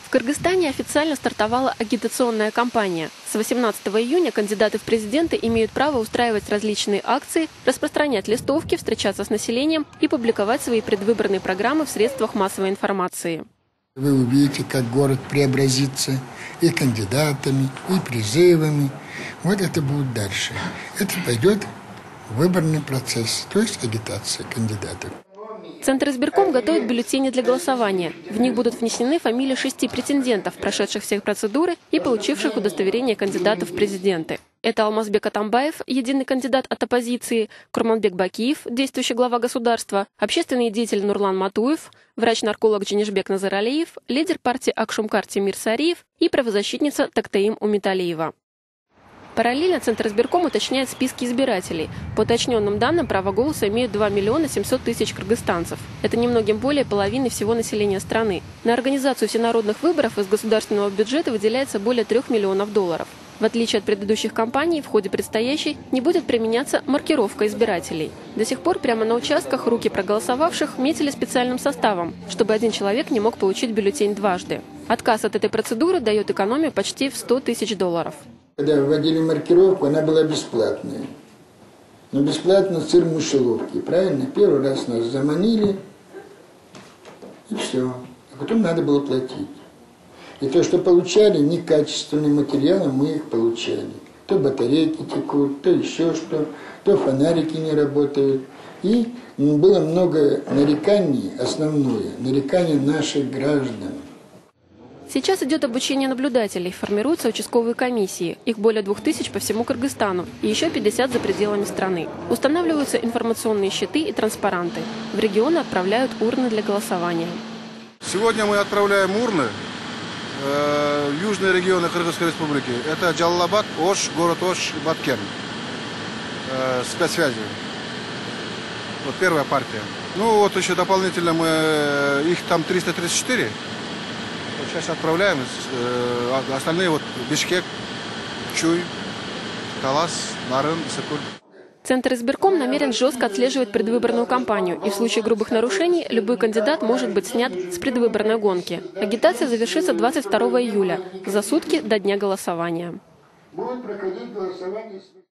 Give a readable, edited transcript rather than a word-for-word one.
В Кыргызстане официально стартовала агитационная кампания. С 18 июня кандидаты в президенты имеют право устраивать различные акции, распространять листовки, встречаться с населением и публиковать свои предвыборные программы в средствах массовой информации. Вы увидите, как город преобразится и кандидатами, и призывами. Вот это будет дальше. Это пойдет выборный процесс, то есть агитация кандидатов. Центр избирком готовит бюллетени для голосования. В них будут внесены фамилии 6 претендентов, прошедших все процедуры и получивших удостоверение кандидатов в президенты. Это Алмазбек Атамбаев, единый кандидат от оппозиции, Курманбек Бакиев, действующий глава государства, общественный деятель Нурлан Матуев, врач-нарколог Дженишбек Назаралиев, лидер партии Акшумкар Тимир Сариев и правозащитница Тактаим Умиталиева. Параллельно Центр избирком уточняет списки избирателей. По уточненным данным, право голоса имеют 2 миллиона 700 тысяч кыргызстанцев. Это немногим более половины всего населения страны. На организацию всенародных выборов из государственного бюджета выделяется более 3 миллионов долларов. В отличие от предыдущих кампаний, в ходе предстоящей не будет применяться маркировка избирателей. До сих пор прямо на участках руки проголосовавших метили специальным составом, чтобы один человек не мог получить бюллетень дважды. Отказ от этой процедуры дает экономию почти в 100 тысяч долларов. Когда вводили маркировку, она была бесплатная. Но бесплатно сыр в мышеловке, правильно? Первый раз нас заманили, и все. А потом надо было платить. И то, что получали, некачественные материалы, мы их получали. То батарейки текут, то еще что, то фонарики не работают. И было много нареканий, основное, нареканий наших граждан. Сейчас идет обучение наблюдателей, формируются участковые комиссии. Их более 2000 по всему Кыргызстану и еще 50 за пределами страны. Устанавливаются информационные щиты и транспаранты. В регионы отправляют урны для голосования. Сегодня мы отправляем урны в южные регионы Кыргызской республики. Это Джалалабад, Ош, город Ош, Баткен. Спецсвязи. Вот первая партия. Ну вот еще дополнительно их там 334. Сейчас отправляем, остальные вот Бишкек, Чуй, Талас, Нарын, Сыкуль. Центр избирком намерен жестко отслеживать предвыборную кампанию, и в случае грубых нарушений любой кандидат может быть снят с предвыборной гонки. Агитация завершится 22 июля, за сутки до дня голосования.